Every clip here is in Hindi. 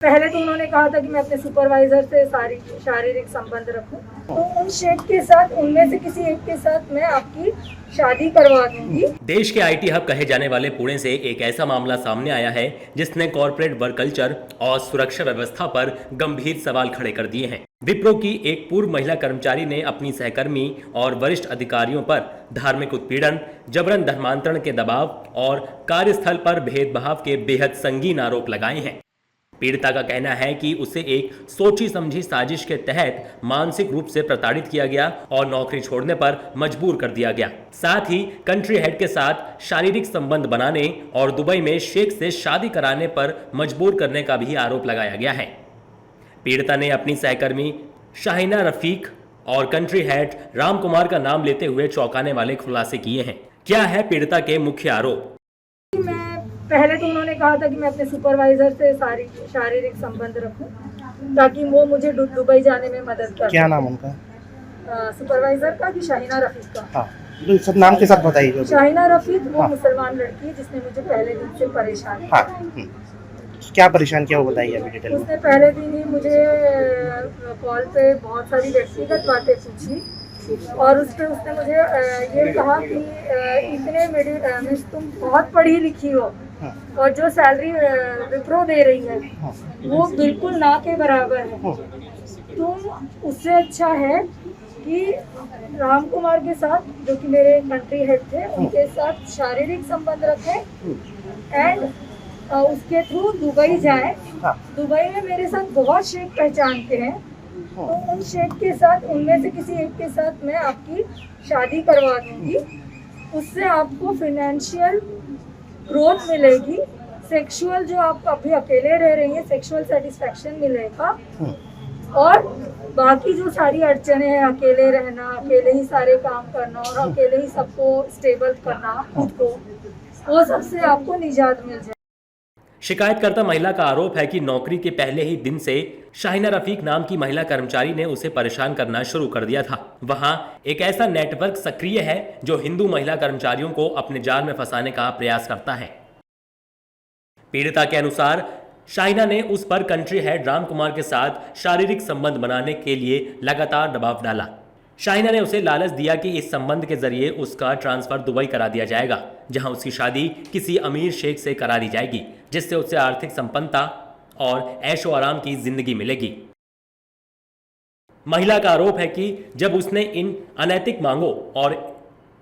पहले तो उन्होंने कहा था कि मैं अपने सुपरवाइजर से शारीरिक संबंध रखूं, तो उन शेख के साथ, उनमें से किसी एक के साथ मैं आपकी शादी करवा दूंगी। देश के आईटी हब कहे जाने वाले पुणे से एक ऐसा मामला सामने आया है जिसने कॉर्पोरेट वर्क कल्चर और सुरक्षा व्यवस्था पर गंभीर सवाल खड़े कर दिए हैं। विप्रो की एक पूर्व महिला कर्मचारी ने अपनी सहकर्मी और वरिष्ठ अधिकारियों पर धार्मिक उत्पीड़न, जबरन धर्मांतरण के दबाव और कार्यस्थल पर भेदभाव के बेहद संगीन आरोप लगाए हैं। पीड़िता का कहना है कि उसे एक सोची समझी साजिश के तहत मानसिक रूप से प्रताड़ित किया गया और नौकरी छोड़ने पर मजबूर कर दिया गया। साथ ही कंट्री हेड के साथ शारीरिक संबंध बनाने और दुबई में शेख से शादी कराने पर मजबूर करने का भी आरोप लगाया गया है। पीड़िता ने अपनी सहकर्मी शाहिना रफीक और कंट्री हेड राम कुमार का नाम लेते हुए चौंकाने वाले खुलासे किए हैं। क्या है पीड़िता के मुख्य आरोप? पहले तो उन्होंने कहा था कि मैं अपने सुपरवाइजर से शारीरिक संबंध रखूं, ताकि वो मुझे दुबई जाने में मदद करे। क्या नाम उनका? सुपरवाइजर का कि शाहिना रफीक का? हाँ, तो सब नाम के साथ बताइए। शाहिना रफीक वो मुसलमान लड़की है जिसने मुझे पहले दिन से परेशान किया। हाँ, क्या परेशान किया वो बताइए अभी डिटेल में। उसने पहले दिन ही मुझे कॉल पे बहुत सारी व्यक्तिगत बातें पूछी और उस पर उसने मुझे ये कहा कि इतने तुम बहुत पढ़ी लिखी हो और जो सैलरी विप्रो दे रही है वो बिल्कुल ना के बराबर है। तुम उससे अच्छा है कि राम कुमार के साथ, जो कि मेरे कंट्री हेड थे, उनके साथ शारीरिक संबंध रखें एंड उसके थ्रू दुबई जाएं। दुबई में मेरे साथ बहुत शेख पहचानते हैं, तो उन शेख के साथ, उनमें से किसी एक के साथ मैं आपकी शादी करवा दूंगी। उससे आपको फाइनेंशियल ग्रोथ मिलेगी, सेक्सुअल, जो आप अभी अकेले रह रही हैं, सेक्सुअल सेटिस्फैक्शन मिलेगा, और बाकी जो सारी अड़चने हैं, अकेले रहना, अकेले ही सारे काम करना और अकेले ही सबको स्टेबल करना खुद को, वो सबसे आपको निजात मिल जाए। शिकायतकर्ता महिला का आरोप है कि नौकरी के पहले ही दिन से शाहिना रफीक नाम की महिला कर्मचारी ने उसे परेशान करना शुरू कर दिया था। वहां एक ऐसा नेटवर्क सक्रिय है जो हिंदू महिला कर्मचारियों को अपने जाल में फंसाने का प्रयास करता है। पीड़िता के अनुसार शाहिना ने उस पर कंट्री हेड राम कुमार के साथ शारीरिक संबंध बनाने के लिए लगातार दबाव डाला। शाहिना ने उसे लालच दिया कि इस संबंध के जरिए उसका ट्रांसफर दुबई करा दिया जाएगा, जहां उसकी शादी किसी अमीर शेख से करा दी जाएगी, जिससे उसे आर्थिक संपन्नता और ऐशो आराम की जिंदगी मिलेगी। महिला का आरोप है कि जब उसने इन अनैतिक मांगों और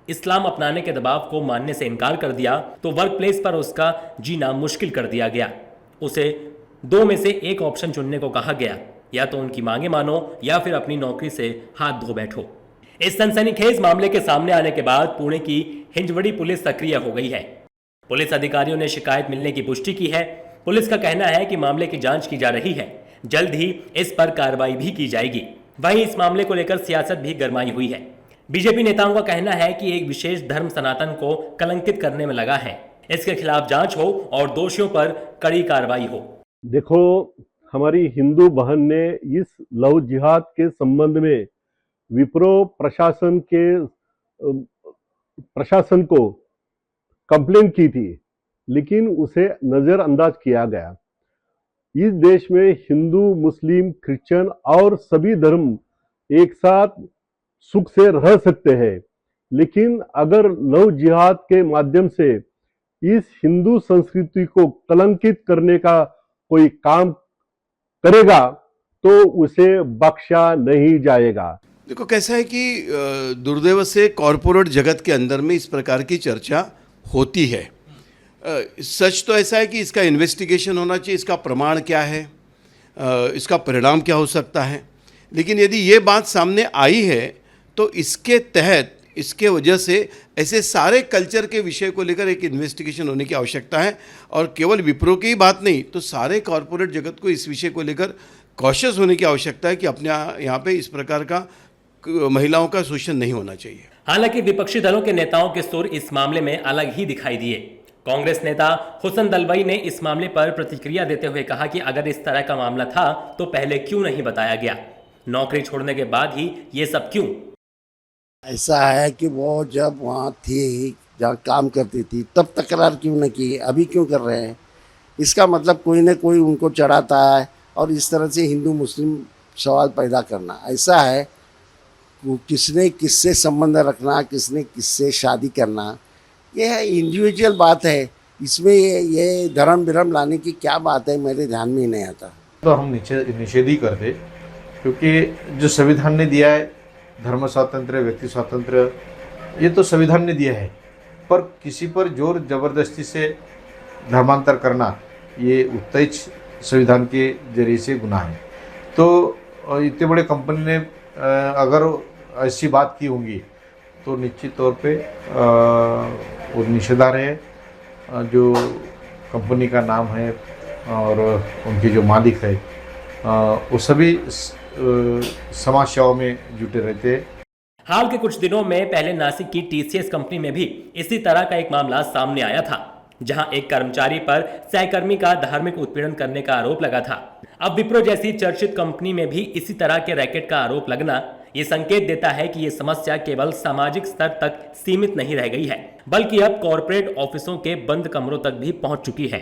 इस्लाम अपनाने के दबाव को मानने से इनकार कर दिया तो वर्क प्लेस पर उसका जीना मुश्किल कर दिया गया। उसे दो में से एक ऑप्शन चुनने को कहा गया, या तो उनकी मांगे मानो या फिर अपनी नौकरी से हाथ धो बैठो। इस सनसनीखेज मामले के सामने आने के बाद पुणे की हिंजवड़ी पुलिस सक्रिय हो गई है। पुलिस अधिकारियों ने शिकायत मिलने की पुष्टि की है। पुलिस का कहना है कि मामले की जांच की जा रही है, जल्द ही इस पर कार्रवाई भी की जाएगी। वहीं इस मामले को लेकर सियासत भी गरमाई हुई है। बीजेपी नेताओं का कहना है कि एक विशेष धर्म सनातन को कलंकित करने में लगा है, इसके खिलाफ जांच हो और दोषियों पर कड़ी कार्रवाई हो। देखो, हमारी हिंदू बहन ने इस लव जिहाद के संबंध में विप्रो प्रशासन को कंप्लेंट की थी, लेकिन उसे नजरअंदाज किया गया। इस देश में हिंदू, मुस्लिम, क्रिश्चियन और सभी धर्म एक साथ सुख से रह सकते हैं, लेकिन अगर लव जिहाद के माध्यम से इस हिंदू संस्कृति को कलंकित करने का कोई काम करेगा तो उसे बख्शा नहीं जाएगा। देखो, कैसा है कि दुर्दैव से कॉरपोरेट जगत के अंदर में इस प्रकार की चर्चा होती है। सच तो ऐसा है कि इसका इन्वेस्टिगेशन होना चाहिए, इसका प्रमाण क्या है, इसका परिणाम क्या हो सकता है। लेकिन यदि ये बात सामने आई है तो इसके तहत, इसके वजह से ऐसे सारे कल्चर के विषय को लेकर एक इन्वेस्टिगेशन होने की आवश्यकता है। और केवल विप्रो की ही बात नहीं, तो सारे कॉरपोरेट जगत को इस विषय को लेकर कॉशियस होने की आवश्यकता है कि अपने यहाँ पे इस प्रकार का महिलाओं का शोषण नहीं होना चाहिए। हालांकि विपक्षी दलों के नेताओं के सुर इस मामले में अलग ही दिखाई दिए। कांग्रेस नेता हुसन दलवाई ने इस मामले पर प्रतिक्रिया देते हुए कहा कि अगर इस तरह का मामला था तो पहले क्यों नहीं बताया गया, नौकरी छोड़ने के बाद ही ये सब क्यों। ऐसा है कि वो जब वहाँ थी, जहाँ काम करती थी, तब तकरार क्यों न की, अभी क्यों कर रहे हैं? इसका मतलब कोई न कोई उनको चढ़ाता है और इस तरह से हिंदू मुस्लिम सवाल पैदा करना। ऐसा है वो किसने किससे संबंध रखना, किसने किससे शादी करना, ये है इंडिविजुअल बात है। इसमें ये धर्म विरम लाने की क्या बात है, मेरे ध्यान में ही नहीं आता। तो हम निषेध ही करते, क्योंकि जो संविधान ने दिया है धर्म स्वातंत्र्य, व्यक्ति स्वातंत्र्य, ये तो संविधान ने दिया है, पर किसी पर जोर जबरदस्ती से धर्मांतर करना ये उत्तेज संविधान के जरिए से गुनाह है। तो इतने बड़े कंपनी ने अगर ऐसी बात की होंगी तो निश्चित तौर पे वो निषेधार्ह है। जो कंपनी का नाम है और उनके जो मालिक है वो सभी समाज सेवा में जुटे रहते हैं। हाल के कुछ दिनों में पहले नासिक की टीसीएस कंपनी में भी इसी तरह का एक मामला सामने आया था, जहां एक कर्मचारी पर सहकर्मी का धार्मिक उत्पीड़न करने का आरोप लगा था। अब विप्रो जैसी चर्चित कंपनी में भी इसी तरह के रैकेट का आरोप लगना ये संकेत देता है कि ये समस्या केवल सामाजिक स्तर तक सीमित नहीं रह गई है, बल्कि अब कॉर्पोरेट ऑफिसों के बंद कमरों तक भी पहुंच चुकी है।